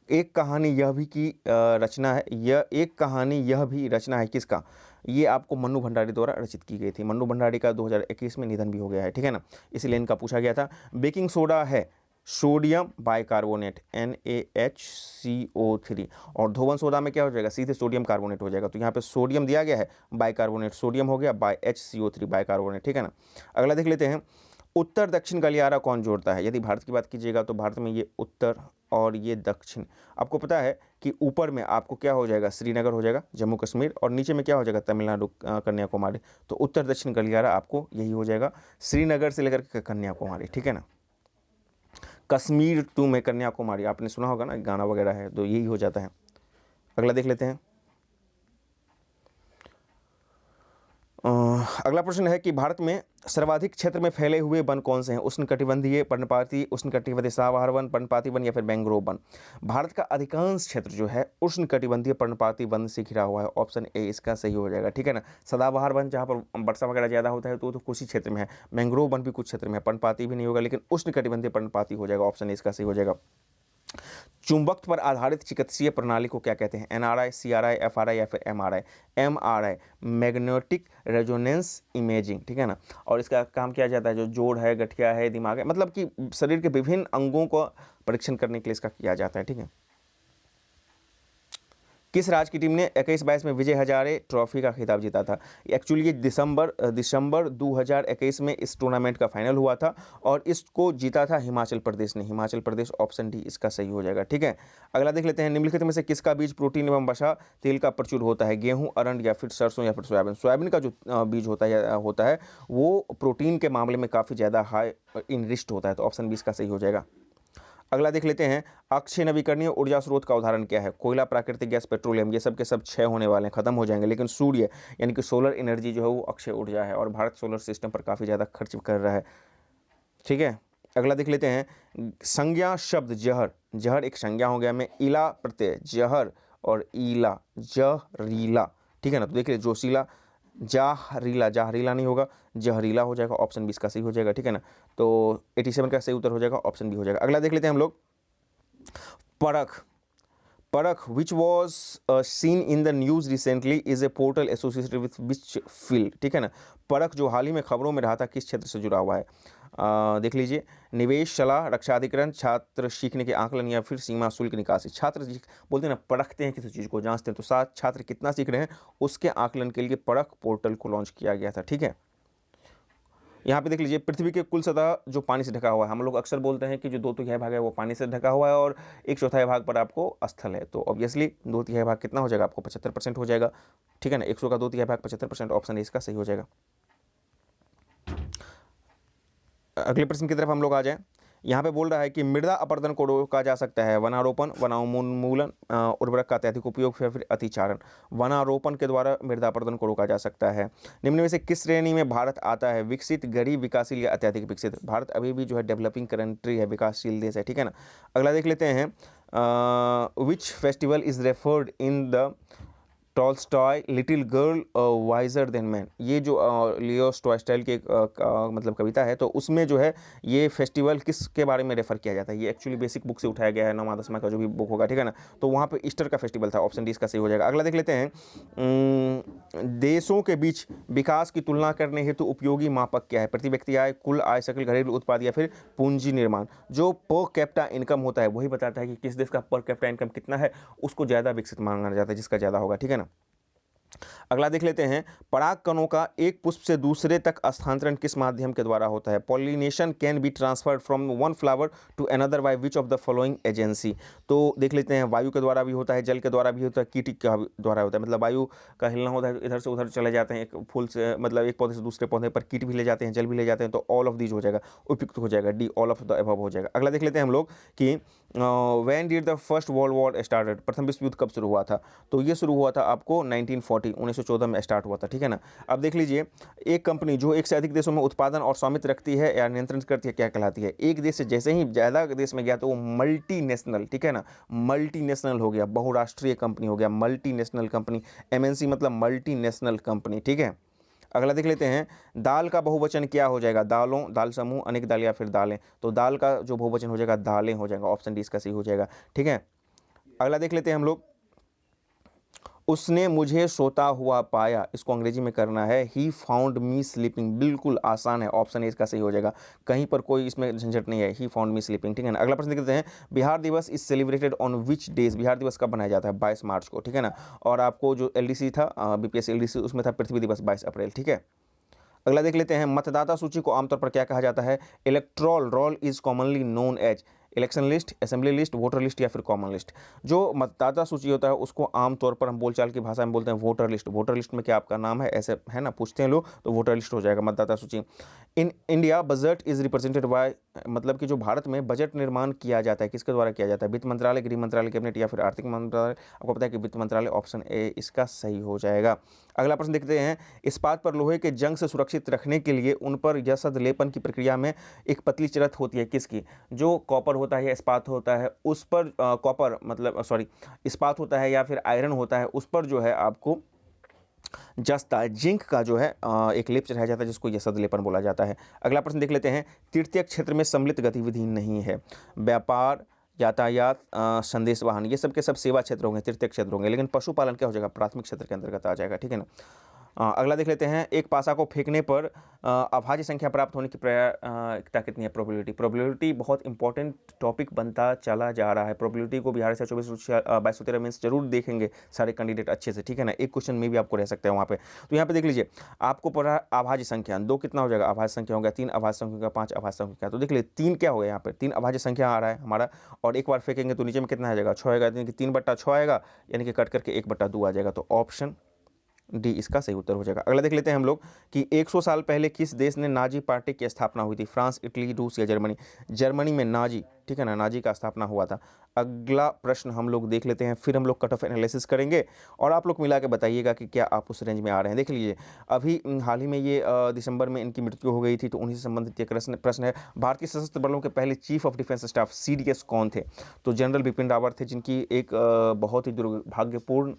एक कहानी यह भी की रचना है, यह एक कहानी यह भी रचना है किसका, ये आपको मन्नू भंडारी द्वारा रचित की गई थी। मन्नू भंडारी का 2021 में निधन भी हो गया है, ठीक है ना, इसीलिए इनका पूछा गया था। बेकिंग सोडा है सोडियम बाइकार्बोनेट NaHCO3, और धोवन सोडा में क्या हो जाएगा, सीधे सोडियम कार्बोनेट हो जाएगा। तो यहाँ पे सोडियम दिया गया है, बाइकार्बोनेट सोडियम हो गया, बाय HCO3 बाइकार्बोनेट, ठीक है ना। अगला देख लेते हैं, उत्तर दक्षिण गलियारा कौन जोड़ता है। यदि भारत की बात कीजिएगा तो भारत में ये उत्तर और ये दक्षिण, आपको पता है कि ऊपर में आपको क्या हो जाएगा, श्रीनगर हो जाएगा जम्मू कश्मीर, और नीचे में क्या हो जाएगा, तमिलनाडु कन्याकुमारी। तो उत्तर दक्षिण गलियारा आपको यही हो जाएगा, श्रीनगर से लेकर के कन्याकुमारी, ठीक है ना। कश्मीर टू में कन्याकुमारी आपने सुना होगा ना, गाना वगैरह है, तो यही हो जाता है। अगला देख लेते हैं, अगला प्रश्न है कि भारत में सर्वाधिक क्षेत्र में फैले हुए वन कौन से हैं, उष्णकटिबंधीय, पर्णपाती, उष्णकटिबंधीय सदाबहार वन, पर्णपाती वन या फिर मैंग्रोव वन। भारत का अधिकांश क्षेत्र जो है उष्णकटिबंधीय पर्णपाती वन से घिरा हुआ है, ऑप्शन ए इसका सही हो जाएगा, ठीक है ना। सदाबहार वन जहाँ पर वर्षा वगैरह ज़्यादा होता है तो कुछ ही क्षेत्र में है, मैंग्रोव वन भी कुछ क्षेत्र में है, पर्णपाती भी नहीं होगा, लेकिन उष्णकटिबंधीय पर्णपाती हो जाएगा, ऑप्शन ए इसका सही हो जाएगा। चुंबकत्व पर आधारित चिकित्सीय प्रणाली को क्या कहते हैं, NRI, CRI, FRI या फिर MRI। MRI magnetic resonance imaging, ठीक है ना, और इसका काम किया जाता है जो जोड़ है, गठिया है, दिमाग है, मतलब कि शरीर के विभिन्न अंगों को परीक्षण करने के लिए इसका किया जाता है, ठीक है। किस राज्य की टीम ने 21-22 में विजय हजारे ट्रॉफी का खिताब जीता था? एक्चुअली ये दिसंबर 2021 में इस टूर्नामेंट का फाइनल हुआ था और इसको जीता था हिमाचल प्रदेश ने। हिमाचल प्रदेश, ऑप्शन डी इसका सही हो जाएगा। ठीक है, अगला देख लेते हैं। निम्नलिखित में से किसका बीज प्रोटीन एवं वसा तेल का प्रचुर होता है? गेहूं, अरंड या फिर सरसों या फिर सोयाबीन? सोयाबीन का जो बीज होता है वो प्रोटीन के मामले में काफ़ी ज़्यादा हाई इनरिच्ड होता है, तो ऑप्शन बी इसका सही हो जाएगा। अगला देख लेते हैं। अक्षय नवीकरणीय ऊर्जा स्रोत का उदाहरण क्या है? कोयला, प्राकृतिक गैस, पेट्रोलियम। ये सब के सब 6 होने वाले हैं, खत्म हो जाएंगे, लेकिन सूर्य यानी कि सोलर एनर्जी जो है वो अक्षय ऊर्जा है और भारत सोलर सिस्टम पर काफ़ी ज़्यादा खर्च कर रहा है। ठीक है, अगला देख लेते हैं। संज्ञा शब्द जहर, जहर एक संज्ञा हो गया में इला प्रत्यय, जहर और ईला, जहरीला। ठीक है ना, तो देखिए जोशीला, जहरीला, जहरीला नहीं होगा, जहरीला हो जाएगा, ऑप्शन बी इसका सही हो जाएगा। ठीक है ना, तो 87 का सही उत्तर हो जाएगा, ऑप्शन बी हो जाएगा। अगला देख लेते हैं हम लोग। परख, परख which was seen in the news recently is a portal associated with which field? ठीक है ना, परख जो हाल ही में खबरों में रहा था किस क्षेत्र से जुड़ा हुआ है? देख लीजिए। निवेश, सलाह, रक्षा अधिकरण, छात्र सीखने के आकलन या फिर सीमा शुल्क निकासी। छात्र बोलते हैं ना, परखते हैं किसी चीज़ को, जांचते हैं, तो साथ छात्र कितना सीख रहे हैं उसके आकलन के लिए परख पोर्टल को लॉन्च किया गया था। ठीक है, यहाँ पे देख लीजिए। पृथ्वी के कुल सतह जो पानी से ढका हुआ है, हम लोग अक्सर बोलते हैं कि जो 2/3 भाग है वो पानी से ढका हुआ है और 1/4 भाग पर आपको स्थल है, तो ऑब्वियसली 2/3 भाग कितना हो जाएगा आपको? 75% हो जाएगा। ठीक है ना, 100 का 2/3 भाग 75%, ऑप्शन इसका सही हो जाएगा। अगले प्रश्न की तरफ हम लोग आ जाएं। यहाँ पे बोल रहा है कि मृदा अपरदन को रोका जा सकता है वनारोपण, वनोन्मूलन, उर्वरक का अत्यधिक उपयोग या फिर अतिचारण। वनारोपण के द्वारा मृदा अपरदन को रोका जा सकता है। निम्न में से किस श्रेणी में भारत आता है? विकसित, गरीब, विकासशील या अत्यधिक विकसित? भारत अभी भी जो है डेवलपिंग कंट्री है, विकासशील देश है। ठीक है ना, अगला देख लेते हैं। Which festival is referred in the Tolstoy little girl visor then man? ये जो लियो टॉल्स्टॉय की मतलब कविता है, तो उसमें जो है ये फेस्टिवल किसके बारे में रेफर किया जाता है? ये एक्चुअली बेसिक बुक से उठाया गया है, 9वां-10वां का जो भी बुक होगा। ठीक है ना, तो वहाँ पे ईस्टर का फेस्टिवल था, ऑप्शन डी इसका सही हो जाएगा। अगला देख लेते हैं। देशों के बीच विकास की तुलना करने हेतु उपयोगी मापक क्या है? प्रति व्यक्ति आय, कुल आय, सकल घरेलू उत्पाद या फिर पूंजी निर्माण? जो पर कैपिटा इनकम होता है वही बताता है कि किस देश का पर कैपिटा इनकम कितना है, उसको ज़्यादा विकसित माना जाता है, जिसका ज़्यादा होगा। ठीक है ना, अगला देख लेते हैं। पराग कणों का एक पुष्प से दूसरे तक स्थानांतरण किस माध्यम के द्वारा होता है? Pollination can be transferred from one flower to another by which of the following agency? तो देख लेते हैं। वायु के द्वारा भी होता है, जल के द्वारा भी होता है, कीट के द्वारा होता है। मतलब वायु का हिलना होता है, इधर से उधर चले जाते हैं, एक फूल से मतलब एक पौधे से दूसरे पौधे पर, कीट भी ले जाते हैं, जल भी ले जाते हैं, तो ऑल ऑफ दीज हो जाएगा, उपयुक्त हो जाएगा, D all of the above हो जाएगा। अगला देख लेते हैं हम लोग कि when did the first world war started? प्रथम विश्व युद्ध कब शुरू हुआ था? तो ये शुरू हुआ था आपको 1914 में स्टार्ट हुआ था। ठीक है ना, अब देख लीजिए। एक कंपनी जो एक से अधिक देशों में उत्पादन और स्वामित्व रखती है या नियंत्रण करती है, क्या कहलाती है? एक देश से जैसे ही ज़्यादा देश में गया तो वो मल्टीनेशनल, ठीक है ना, मल्टीनेशनल हो गया, बहुराष्ट्रीय कंपनी हो गया, मल्टीनेशनल कंपनी। एमएनसी मतलब मल्टीनेशनल कंपनी। ठीक है, अगला देख लेते हैं। दाल का बहुवचन क्या हो जाएगा? दालों, दाल समूह, अनेक दाल या फिर दालें? तो दाल का जो बहुवचन हो जाएगा दालें हो जाएगा, ऑप्शन डी इसका सही हो जाएगा। ठीक है, अगला देख लेते हैं हम लोग। उसने मुझे सोता हुआ पाया, इसको अंग्रेजी में करना है ही फाउंड मी स्लीपिंग। बिल्कुल आसान है, ऑप्शन ए इसका सही हो जाएगा, कहीं पर कोई इसमें झंझट नहीं है, ही फाउंड मी स्लीपिंग। ठीक है ना, अगला प्रश्न देखते हैं। बिहार दिवस is celebrated on which days? Bihar दिवस कब मनाया जाता है? 22 मार्च को। ठीक है ना, और आपको जो एलडीसी था, बीपीएससी एलडीसी, उसमें था पृथ्वी दिवस 22 अप्रैल। ठीक है, अगला देख लेते हैं। मतदाता सूची को आमतौर पर क्या कहा जाता है? Electoral roll is commonly known as election list, assembly list, voter list या फिर कॉमन लिस्ट? जो मतदाता सूची होता है उसको आमतौर पर हम बोलचाल की भाषा में बोलते हैं वोटर लिस्ट। वोटर लिस्ट में क्या आपका नाम है, ऐसे है ना, पूछते हैं लोग, तो वोटर लिस्ट हो जाएगा मतदाता सूची। In India budget is represented by, मतलब कि जो भारत में बजट निर्माण किया जाता है किसके द्वारा किया जाता है? वित्त मंत्रालय, गृह मंत्रालय, कैबिनेट या फिर आर्थिक मंत्रालय? आपको पता है कि वित्त मंत्रालय, ऑप्शन ए इसका सही हो जाएगा। अगला प्रश्न देखते हैं। इस्पात पर लोहे के जंग से सुरक्षित रखने के लिए उन पर यशद लेपन की प्रक्रिया में एक पतली चरत होती है, किसकी? जो कॉपर होता है या इस्पात होता है उस पर, कॉपर मतलब सॉरी इस्पात होता है या फिर आयरन होता है, उस पर जो है आपको जस्ता जिंक का जो है एक लेप चढ़ाया जाता है, जिसको यशद लेपन बोला जाता है। अगला प्रश्न देख लेते हैं। तृतीयक क्षेत्र में सम्मिलित गतिविधि नहीं है। व्यापार, यातायात, संदेश वाहन, ये सब के सब सेवा क्षेत्र होंगे, तृतीय क्षेत्र होंगे। लेकिन पशुपालन क्या हो जाएगा? प्राथमिक क्षेत्र के अंतर्गत आ जाएगा। ठीक है ना, अगला देख लेते हैं, एक पासा को फेंकने पर अभाज्य संख्या प्राप्त होने की प्रायिकता कितनी है? प्रोबेबिलिटी। प्रोबेबिलिटी बहुत इंपॉर्टेंट टॉपिक बनता चला जा रहा है। प्रोबेबिलिटी को बिहार से 2213 मीन्स जरूर देखेंगे सारे कैंडिडेट अच्छे से, ठीक है ना। एक क्वेश्चन में भी आपको रह सकता है वहाँ पे। तो यहाँ पे देख लीजिए, आपको पढ़ा अभाज्य संख्या, 2 कितना हो जाएगा? अभाज्य संख्या हो गया, 3 अभाज्य संख्या हो गया, 5 अभाज्य संख्या। तो देख लीजिए 3 क्या हो गया यहाँ पे? 3 अभाज्य संख्या आ रहा है हमारा, और एक बार फेंकेंगे तो नीचे में कितना आ जाएगा? 6 आएगा, यानी कि 3/6 आएगा, यानी कि कट करके 1/2 आ जाएगा। तो ऑप्शन डी इसका सही उत्तर हो जाएगा। अगला देख लेते हैं हम लोग कि 100 साल पहले किस देश ने नाजी पार्टी की स्थापना हुई थी? फ्रांस, इटली, रूस या जर्मनी? जर्मनी में नाजी, ठीक है ना, नाजी का स्थापना हुआ था। अगला प्रश्न हम लोग देख लेते हैं, फिर हम लोग कट ऑफ एनालिसिस करेंगे और आप लोग मिला के बताइएगा कि क्या आप उस रेंज में आ रहे हैं। देख लीजिए, अभी हाल ही में ये दिसंबर में इनकी मृत्यु हो गई थी, तो उन्हीं से संबंधित एक प्रश्न है। भारतीय सशस्त्र बलों के पहले chief of defence staff CDS कौन थे? तो जनरल बिपिन रावत थे, जिनकी एक बहुत ही दुर्भाग्यपूर्ण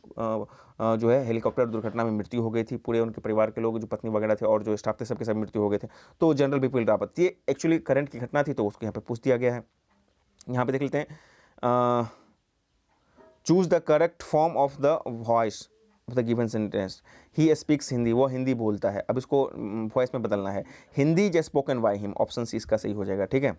जो है हेलीकॉप्टर दुर्घटना में मृत्यु हो गई थी। पूरे उनके परिवार के लोग, जो पत्नी वगैरह थे और जो स्टाफ थे, सबके सब मृत्यु हो गए थे। तो जनरल बिपिन रावत, ये एक्चुअली करंट की घटना थी, तो उसको यहाँ पे पूछ दिया गया है। यहाँ पे देख लेते हैं, choose the correct form of the voice of the given sentence. He speaks Hindi, वो हिंदी बोलता है। अब इसको वॉइस में बदलना है, Hindi is spoken by him. Option C इसका सही हो जाएगा, ठीक है।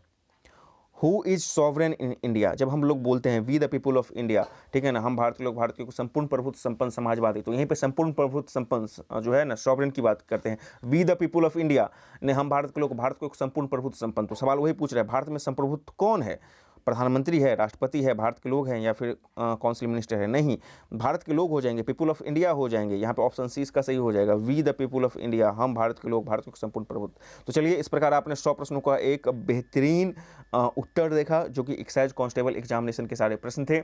Who is sovereign in India? जब हम लोग बोलते हैं we the people of India, ठीक है ना, हम भारत के लोग, भारत के संपूर्ण प्रभुत्व संपन्न समाजवादी, तो यहीं पे संपूर्ण प्रभुत्व संपन्न जो है ना, सॉवरेन की बात करते हैं। We the people of India ने, हम भारत के लोग, भारत को संपूर्ण प्रभुत्व संपन्न, तो सवाल वही पूछ रहा है, भारत में संप्रभुत्व कौन है? प्रधानमंत्री है, राष्ट्रपति है, भारत के लोग हैं, या फिर काउंसिल मिनिस्टर है? नहीं, भारत के लोग हो जाएंगे, पीपुल ऑफ इंडिया हो जाएंगे। यहाँ पे ऑप्शन सी इसका सही हो जाएगा, we the people of India, हम भारत के लोग, भारत के संपूर्ण प्रभुत्व। तो चलिए, इस प्रकार आपने 100 प्रश्नों का एक बेहतरीन उत्तर देखा, जो कि एक्साइज कांस्टेबल एग्जामिनेशन के सारे प्रश्न थे।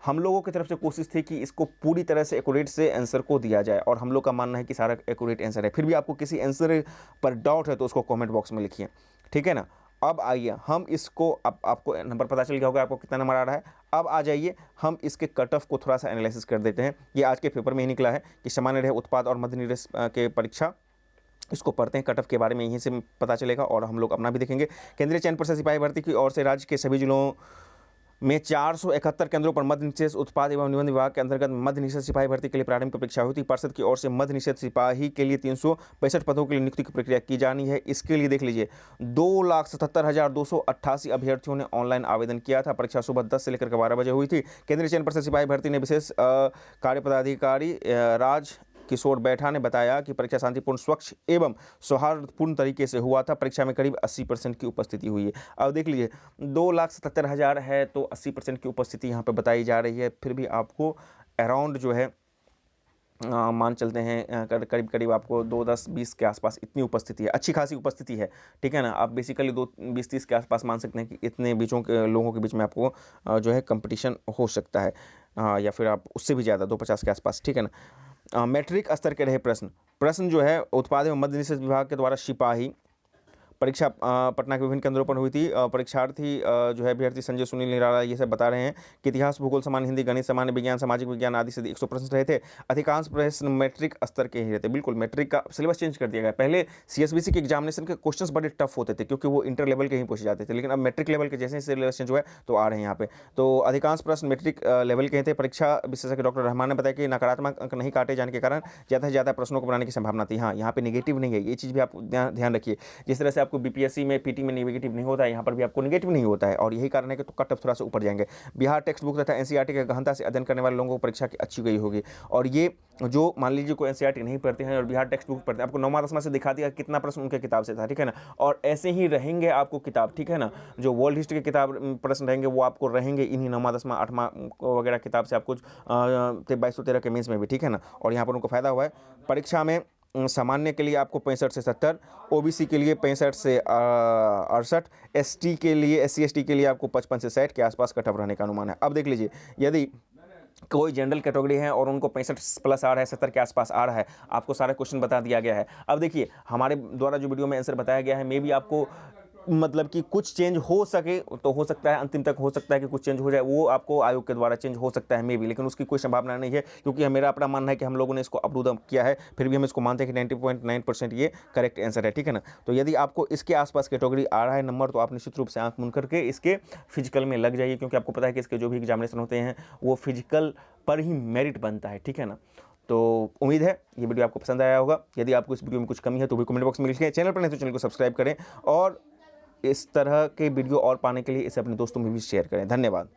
हम लोगों की तरफ से कोशिश थी कि इसको पूरी तरह से एक्यूरेट से आंसर को दिया जाए, और हम लोग का मानना है कि सारा एक्यूरेट आंसर है। फिर भी आपको किसी आंसर पर डाउट है तो उसको कमेंट बॉक्स में लिखिए, ठीक है ना। अब आइए हम इसको, अब आपको नंबर पता चल गया होगा आपको कितना नंबर आ रहा है। अब आ जाइए हम इसके कट ऑफ को थोड़ा सा एनालिसिस कर देते हैं। ये आज के पेपर में ही निकला है कि सामान्य रहे उत्पाद और मध्य निवेश के परीक्षा, इसको पढ़ते हैं, कट ऑफ के बारे में यहीं से पता चलेगा, और हम लोग अपना भी देखेंगे। केंद्रीय चयन पर्षद सिपाही भर्ती की ओर से राज्य के सभी जिलों में 471 केंद्रों पर मध्य निषेध उत्पाद एवं निबंध विभाग के अंतर्गत मध्य निषेध सिपाही भर्ती के लिए प्रारंभिक परीक्षा हुई थी। पर्षद की ओर से मध्य निषेध सिपाही के लिए 365 पदों के लिए नियुक्ति की प्रक्रिया की जानी है। इसके लिए देख लीजिए 2,77,288 अभ्यर्थियों ने ऑनलाइन आवेदन किया था। परीक्षा सुबह 10 से लेकर 12 बजे हुई थी। केंद्रीय चयन पर्षद सिपाही भर्ती ने विशेष कार्य पदाधिकारी राज किशोर बैठा ने बताया कि परीक्षा शांतिपूर्ण, स्वच्छ एवं सौहार्दपूर्ण तरीके से हुआ था। परीक्षा में करीब 80% की उपस्थिति हुई है। अब देख लीजिए 2,77,000 है, तो 80% की उपस्थिति यहाँ पे बताई जा रही है। फिर भी आपको अराउंड जो है मान चलते हैं करीब करीब आपको 2-10-20 के आसपास इतनी उपस्थिति है, अच्छी खासी उपस्थिति है, ठीक है ना। आप बेसिकली 2-20-30 के आसपास मान सकते हैं कि इतने बीचों के लोगों के बीच में आपको जो है कंपटीशन हो सकता है, या फिर आप उससे भी ज़्यादा 250 के आसपास, ठीक है ना। मैट्रिक स्तर के रहे प्रश्न जो है उत्पाद एवं मध्य निषेध विभाग के द्वारा सिपाही परीक्षा पटना के विभिन्न केंद्रों पर हुई थी। परीक्षार्थी जो है अभ्यर्थी संजय सुनील निराला ये सब बता रहे हैं कि इतिहास, भूगोल, सामान्य हिंदी, गणित, सामान्य विज्ञान, सामाजिक विज्ञान आदि से 100 प्रश्न रहे थे। अधिकांश प्रश्न मैट्रिक स्तर के ही रहते। बिल्कुल, मैट्रिक का सिलेबस चेंज कर दिया गया। पहले CSBC के एग्जामिनेशन के क्वेश्चंस बड़े टफ होते थे, क्योंकि वो इंटर लेवल के ही पूछे जाते थे, लेकिन अब मैट्रिक लेवल के जैसे सिलेबस चेंज हुआ है तो आ रहे हैं यहाँ पे। तो अधिकांश प्रश्न मैट्रिक लेवल के थे। परीक्षा विशेषज्ञ डॉक्टर रहमान ने बताया कि नकारात्मक अंक नहीं काटे जाने के कारण ज़्यादा से ज़्यादा प्रश्नों को बनाने की संभावना थी। हाँ, यहाँ पे नेगेटिव नहीं है, ये चीज़ भी आप ध्यान रखिए। जिस तरह से आपको BPSC में PT में नेगेटिव नहीं होता है, यहाँ पर भी आपको नेगेटिव नहीं होता है, और यही कारण है कि तो कट ऑफ थोड़ा सा ऊपर जाएंगे। बिहार टेक्स्ट बुक तथा NCERT के गहनता से अध्ययन करने वाले लोगों को परीक्षा की अच्छी गई होगी। और ये जो मान लीजिए कोई NCERT नहीं पढ़ते हैं और बिहार टेक्स्ट बुक पढ़ते हैं, आपको 9वां 10वां से दिखा दिया कितना प्रश्न उनके किताब से था, ठीक है ना। और ऐसे ही रहेंगे आपको किताब, ठीक है ना। जो वर्ल्ड हिस्ट्री के किताब प्रश्न रहेंगे वो आपको रहेंगे इन्हीं 9वां 10वां 8वां वगैरह किताब से, आपको 2213 के मेंस में भी, ठीक है ना। और यहाँ पर उनको फायदा हुआ है। परीक्षा में सामान्य के लिए आपको 65 से 70, OBC के लिए 65 से 68, ST के लिए, SC ST के लिए आपको 55 से 60 के आसपास कट ऑफ रहने का अनुमान है। अब देख लीजिए, यदि कोई जनरल कैटेगरी है और उनको 65 प्लस आ रहा है, 70 के आसपास आ रहा है, आपको सारा क्वेश्चन बता दिया गया है। अब देखिए हमारे द्वारा जो वीडियो में आंसर बताया गया है, मे भी आपको मतलब कि कुछ चेंज हो सके तो हो सकता है, अंतिम तक हो सकता है कि कुछ चेंज हो जाए, वो आपको आयोग के द्वारा चेंज हो सकता है मे भी, लेकिन उसकी कोई संभावना नहीं है, क्योंकि मेरा अपना मानना है कि हम लोगों ने इसको अप्रूव किया है। फिर भी हम इसको मानते हैं कि 90.9% ये करेक्ट आंसर है, ठीक है ना। तो यदि आपको इसके आसपास कैटेगरी आ रहा है नंबर, तो आप निश्चित रूप से आंख मूंद करके इसके फिजिकल में लग जाइए, क्योंकि आपको पता है कि इसके जो भी एग्जामिनेशन होते हैं वो फिजिकल पर ही मेरिट बनता है, ठीक है ना। तो उम्मीद है ये वीडियो आपको पसंद आया होगा। यदि आपको इस वीडियो में कुछ कमी है तो भी कमेंट बॉक्स में लिखें। चैनल पर नहीं तो चैनल को सब्सक्राइब करें और इस तरह के वीडियो और पाने के लिए इसे अपने दोस्तों में भी शेयर करें। धन्यवाद।